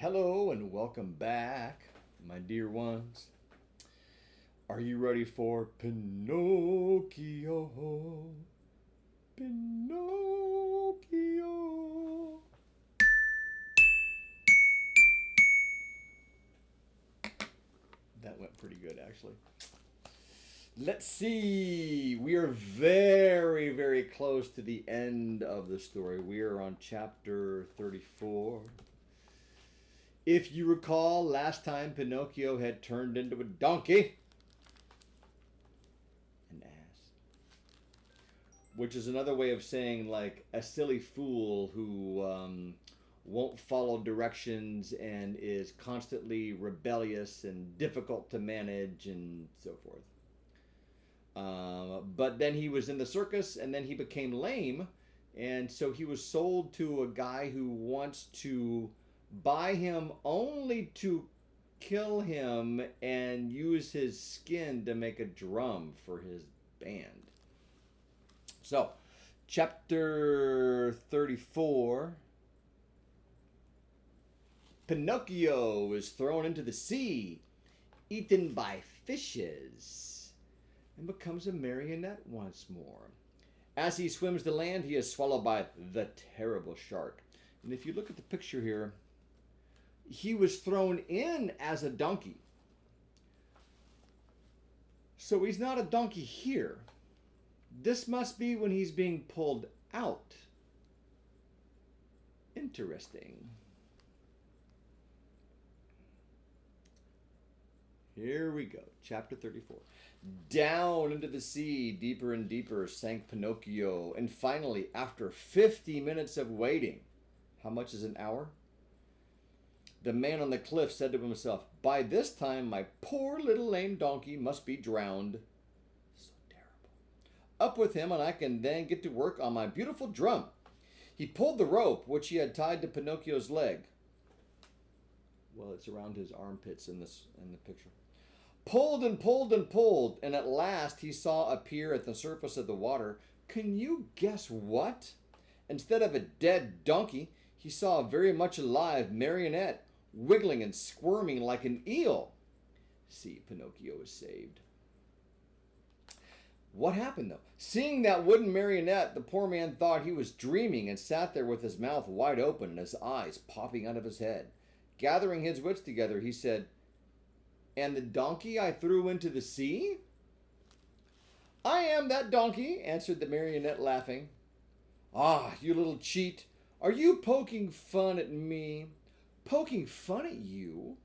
Hello and welcome back, my dear ones. Are you ready for Pinocchio? Pinocchio. That went pretty good, actually. Let's see. We are very, very close to the end of the story. We are on chapter 34. If you recall, last time Pinocchio had turned into a donkey. An ass. Which is another way of saying, like, a silly fool who won't follow directions and is constantly rebellious and difficult to manage and so forth. But then he was in the circus and then he became lame. And so he was sold to a guy who wants to buy him only to kill him and use his skin to make a drum for his band. So, chapter 34. Pinocchio is thrown into the sea, eaten by fishes, and becomes a marionette once more. As he swims to land, he is swallowed by the terrible shark. And if you look at the picture here, he was thrown in as a donkey. So he's not a donkey here. This must be when he's being pulled out. Interesting. Here we go. Chapter 34. Down into the sea, deeper and deeper, sank Pinocchio. And finally, after 50 minutes of waiting, how much is an hour? The man on the cliff said to himself, "By this time, my poor little lame donkey must be drowned. So terrible. Up with him, and I can then get to work on my beautiful drum." He pulled the rope which he had tied to Pinocchio's leg. Well, it's around his armpits in the picture. Pulled and pulled and pulled, and at last he saw appear at the surface of the water. Can you guess what? Instead of a dead donkey, he saw a very much alive marionette, wiggling and squirming like an eel. See, Pinocchio was saved. What happened, though? Seeing that wooden marionette, the poor man thought he was dreaming and sat there with his mouth wide open and his eyes popping out of his head. Gathering his wits together, he said, "And the donkey I threw into the sea?" "I am that donkey," answered the marionette, laughing. "Ah, you little cheat! Are you poking fun at me?" "Poking fun at you?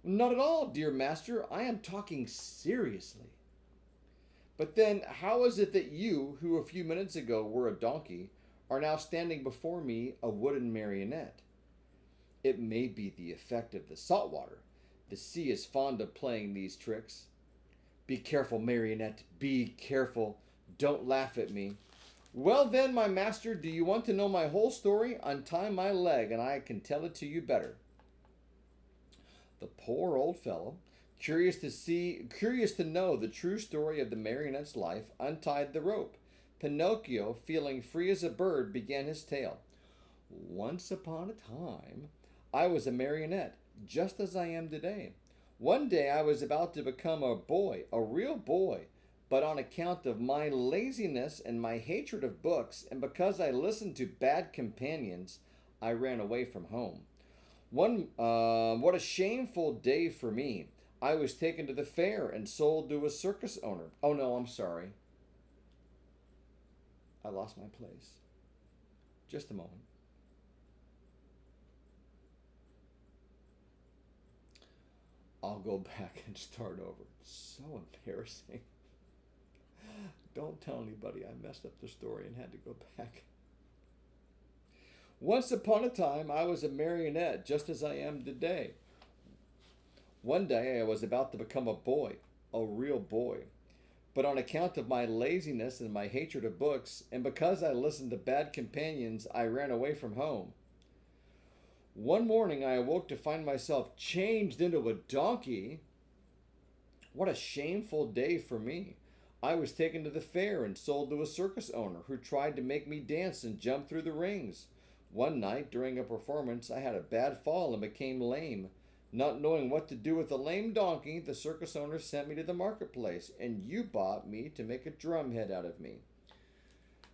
Not at all, dear master. I am talking seriously." "But then, how is it that you, who a few minutes ago were a donkey, are now standing before me a wooden marionette?" "It may be the effect of the salt water. The sea is fond of playing these tricks." "Be careful, marionette, be careful. Don't laugh at me." "Well then, my master, do you want to know my whole story? Untie my leg and I can tell it to you better." The poor old fellow, curious to know the true story of the marionette's life, untied the rope. Pinocchio, feeling free as a bird, began his tale. "Once upon a time, I was a marionette, just as I am today. One day I was about to become a boy, a real boy, but on account of my laziness and my hatred of books, and because I listened to bad companions, I ran away from home. What a shameful day for me. I was taken to the fair and sold to a circus owner. Oh no, I'm sorry. I lost my place. Just a moment. I'll go back and start over. So embarrassing. Don't tell anybody I messed up the story and had to go back. Once upon a time, I was a marionette, just as I am today. One day I was about to become a boy, a real boy. But on account of my laziness and my hatred of books, and because I listened to bad companions, I ran away from home. One morning I awoke to find myself changed into a donkey. What a shameful day for me. I was taken to the fair and sold to a circus owner who tried to make me dance and jump through the rings. One night, during a performance, I had a bad fall and became lame. Not knowing what to do with a lame donkey, the circus owner sent me to the marketplace, and you bought me to make a drumhead out of me.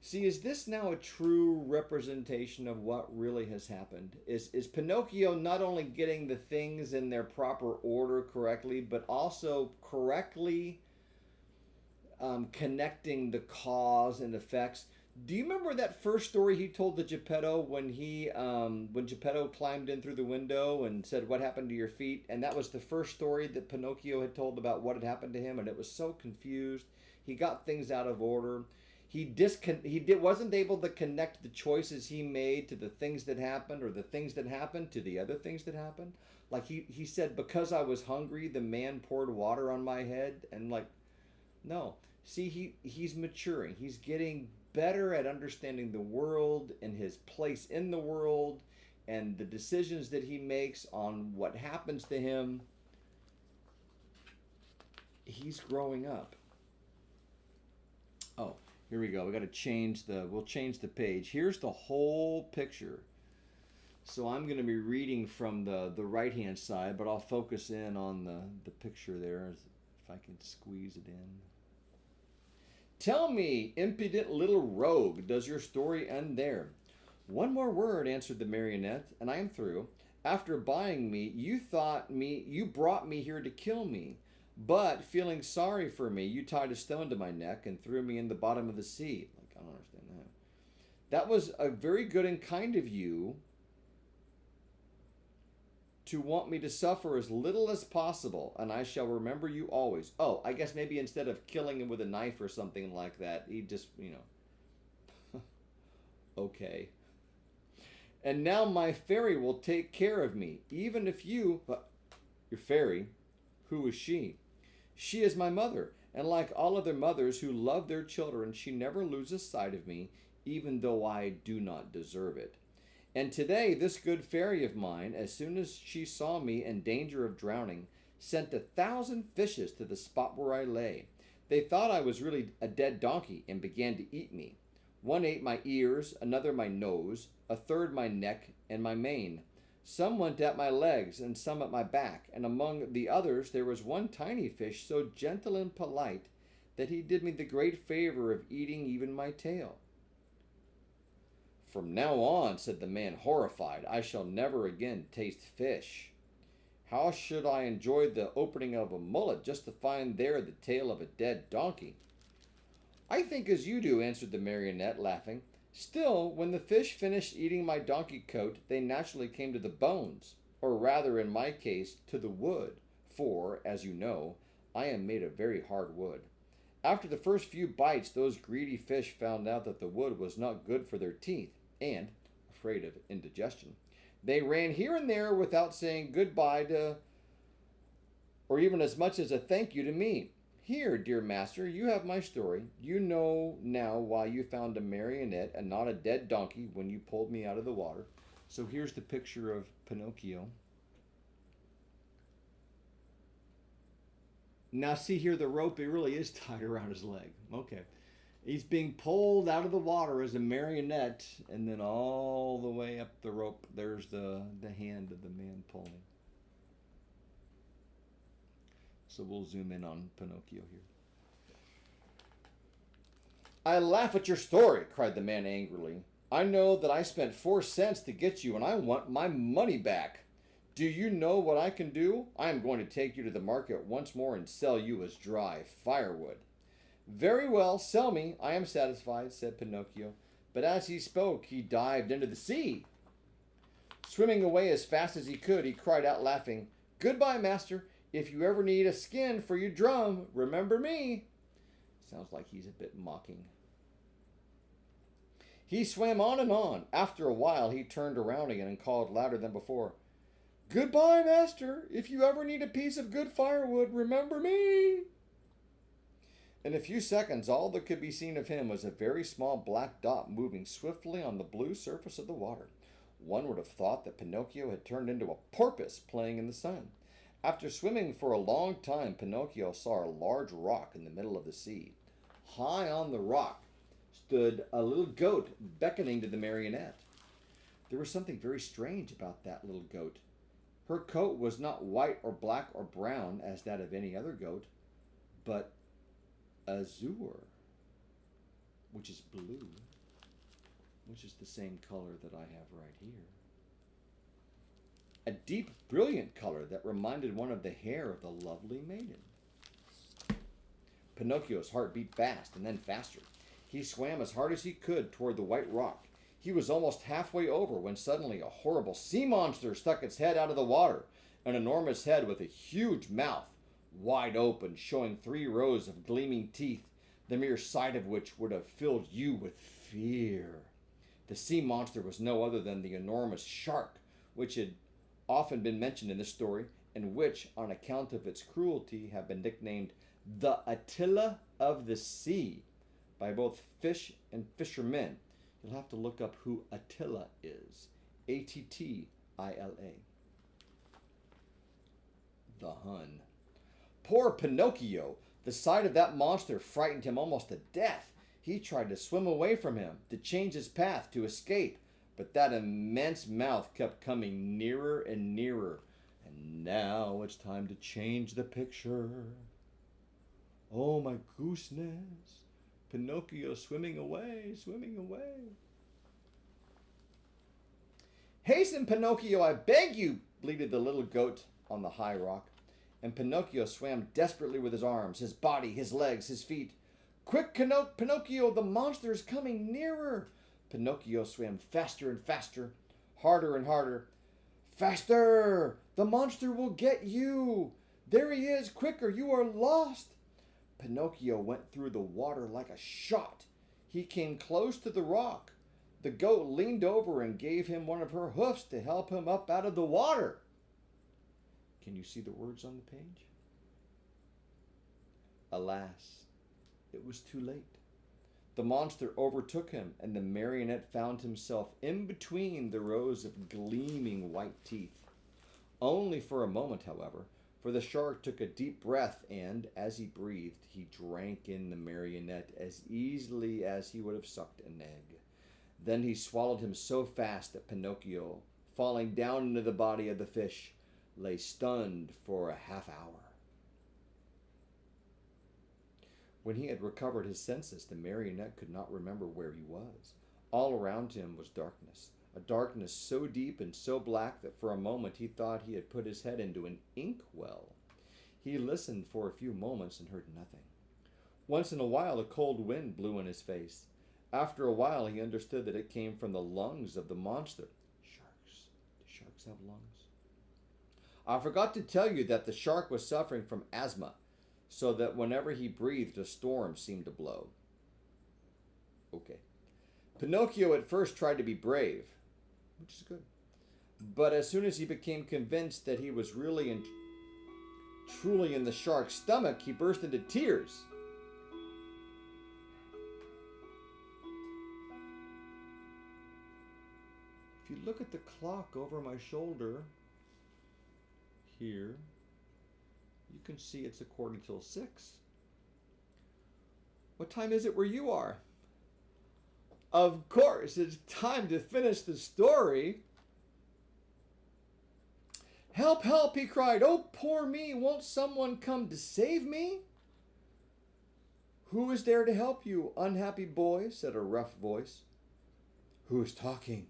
See, is this now a true representation of what really has happened? Is Pinocchio not only getting the things in their proper order correctly, but also correctly connecting the cause and effects? Do you remember that first story he told to Geppetto when Geppetto climbed in through the window and said, "What happened to your feet?" And that was the first story that Pinocchio had told about what had happened to him, and it was so confused. He got things out of order. Wasn't able to connect the choices he made to the things that happened, or the things that happened to the other things that happened. Like he said, because I was hungry, the man poured water on my head, and like, no. See, he's maturing. He's getting better at understanding the world and his place in the world and the decisions that he makes on what happens to him. He's growing up. Oh, here we go. We'll change the page. Here's the whole picture. So I'm going to be reading from the right-hand side, but I'll focus in on the picture there, if I can squeeze it in. Tell me, impudent little rogue, does your story end there? One more word, answered the marionette, and I am through. After buying me, you brought me here to kill me. But, feeling sorry for me, you tied a stone to my neck and threw me in the bottom of the sea. Like, I don't understand that. That was a very good and kind of you to want me to suffer as little as possible, and I shall remember you always. Oh, I guess maybe instead of killing him with a knife or something like that, he just, okay. And now my fairy will take care of me, even if your fairy, who is she? She is my mother, and like all other mothers who love their children, she never loses sight of me, even though I do not deserve it. And today, this good fairy of mine, as soon as she saw me in danger of drowning, sent 1,000 fishes to the spot where I lay. They thought I was really a dead donkey and began to eat me. One ate my ears, another my nose, a third my neck and my mane. Some went at my legs and some at my back, and among the others there was one tiny fish so gentle and polite that he did me the great favor of eating even my tail. From now on, said the man, horrified, I shall never again taste fish. How should I enjoy the opening of a mullet just to find there the tail of a dead donkey? I think as you do, answered the marionette, laughing. Still, when the fish finished eating my donkey coat, they naturally came to the bones, or rather, in my case, to the wood, for, as you know, I am made of very hard wood. After the first few bites, those greedy fish found out that the wood was not good for their teeth, and, afraid of indigestion, they ran here and there without saying goodbye to, or even as much as a thank you to me. Here, dear master, you have my story. You know now why you found a marionette and not a dead donkey when you pulled me out of the water. So here's the picture of Pinocchio. Now see here, the rope, it really is tied around his leg. Okay. He's being pulled out of the water as a marionette, and then all the way up the rope, there's the hand of the man pulling. So we'll zoom in on Pinocchio here. I laugh at your story, cried the man angrily. I know that I spent 4 cents to get you, and I want my money back. Do you know what I can do? I am going to take you to the market once more and sell you as dry firewood. Very well, sell me. I am satisfied, said Pinocchio. But as he spoke, he dived into the sea. Swimming away as fast as he could, he cried out laughing, Goodbye, master. If you ever need a skin for your drum, remember me. Sounds like he's a bit mocking. He swam on and on. After a while, he turned around again and called louder than before, Goodbye, master. If you ever need a piece of good firewood, remember me. In a few seconds, all that could be seen of him was a very small black dot moving swiftly on the blue surface of the water. One would have thought that Pinocchio had turned into a porpoise playing in the sun. After swimming for a long time, Pinocchio saw a large rock in the middle of the sea. High on the rock stood a little goat beckoning to the marionette. There was something very strange about that little goat. Her coat was not white or black or brown as that of any other goat, but azure, which is blue, which is the same color that I have right here. A deep, brilliant color that reminded one of the hair of the lovely maiden. Pinocchio's heart beat fast and then faster. He swam as hard as he could toward the white rock. He was almost halfway over when suddenly a horrible sea monster stuck its head out of the water, an enormous head with a huge mouth, wide open, showing 3 rows of gleaming teeth, the mere sight of which would have filled you with fear. The sea monster was no other than the enormous shark, which had often been mentioned in this story, and which, on account of its cruelty, have been nicknamed the Attila of the Sea by both fish and fishermen. You'll have to look up who Attila is. Attila. The Hun. Poor Pinocchio! The sight of that monster frightened him almost to death. He tried to swim away from him, to change his path, to escape, but that immense mouth kept coming nearer and nearer. And now it's time to change the picture. Oh my gooseness! Pinocchio swimming away, swimming away. Hasten, Pinocchio, I beg you, bleated the little goat on the high rock. And Pinocchio swam desperately with his arms, his body, his legs, his feet. Quick, Pinocchio, the monster is coming nearer. Pinocchio swam faster and faster, harder and harder. Faster! The monster will get you! There he is! Quicker! You are lost! Pinocchio went through the water like a shot. He came close to the rock. The goat leaned over and gave him one of her hoofs to help him up out of the water. Can you see the words on the page? Alas, it was too late. The monster overtook him, and the marionette found himself in between the rows of gleaming white teeth. Only for a moment, however, for the shark took a deep breath and, as he breathed, he drank in the marionette as easily as he would have sucked an egg. Then he swallowed him so fast that Pinocchio, falling down into the body of the fish, lay stunned for a half hour. When he had recovered his senses, the marionette could not remember where he was. All around him was darkness, a darkness so deep and so black that for a moment he thought he had put his head into an inkwell. He listened for a few moments and heard nothing. Once in a while a cold wind blew in his face. After a while he understood that it came from the lungs of the monster. Sharks. Do sharks have lungs? I forgot to tell you that the shark was suffering from asthma, so that whenever he breathed, a storm seemed to blow. Okay. Pinocchio at first tried to be brave, which is good. But as soon as he became convinced that he was really and truly in the shark's stomach, he burst into tears. If you look at the clock over my shoulder here, you can see it's 6:15. What time is it where you are? Of course, it's time to finish the story. Help, help, he cried. Oh, poor me. Won't someone come to save me? Who is there to help you, unhappy boy? Said a rough voice. Who is talking?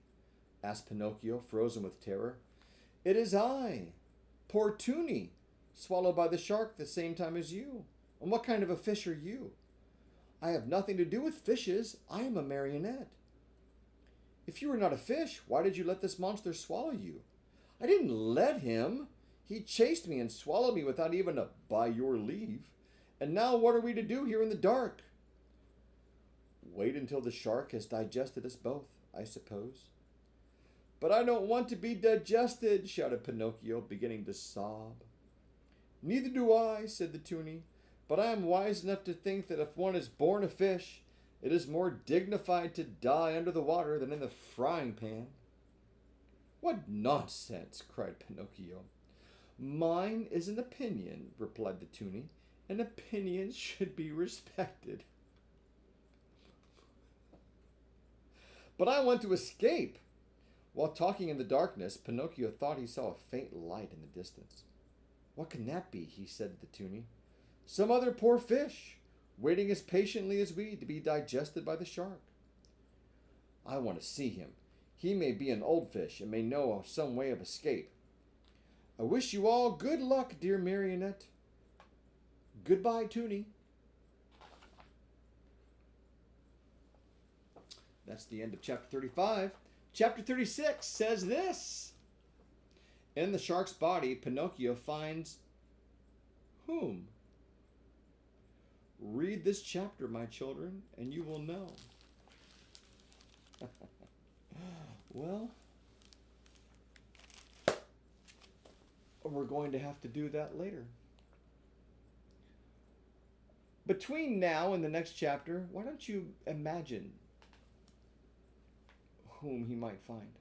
Asked Pinocchio, frozen with terror. It is I, poor Toonie, swallowed by the shark the same time as you. And what kind of a fish are you? I have nothing to do with fishes. I am a marionette. If you were not a fish, why did you let this monster swallow you? I didn't let him. He chased me and swallowed me without even a by your leave. And now what are we to do here in the dark? Wait until the shark has digested us both, I suppose. But I don't want to be digested, shouted Pinocchio, beginning to sob. Neither do I, said the Toonie, but I am wise enough to think that if one is born a fish, it is more dignified to die under the water than in the frying pan. What nonsense, cried Pinocchio. Mine is an opinion, replied the Toonie, and opinions should be respected. But I want to escape. While talking in the darkness, Pinocchio thought he saw a faint light in the distance. What can that be? He said to the Toonie. Some other poor fish, waiting as patiently as we to be digested by the shark. I want to see him. He may be an old fish and may know of some way of escape. I wish you all good luck, dear Marionette. Goodbye, Toonie. That's the end of chapter 35. Chapter 36 says this. In the shark's body, Pinocchio finds whom? Read this chapter, my children, and you will know. Well, we're going to have to do that later. Between now and the next chapter, why don't you imagine whom he might find?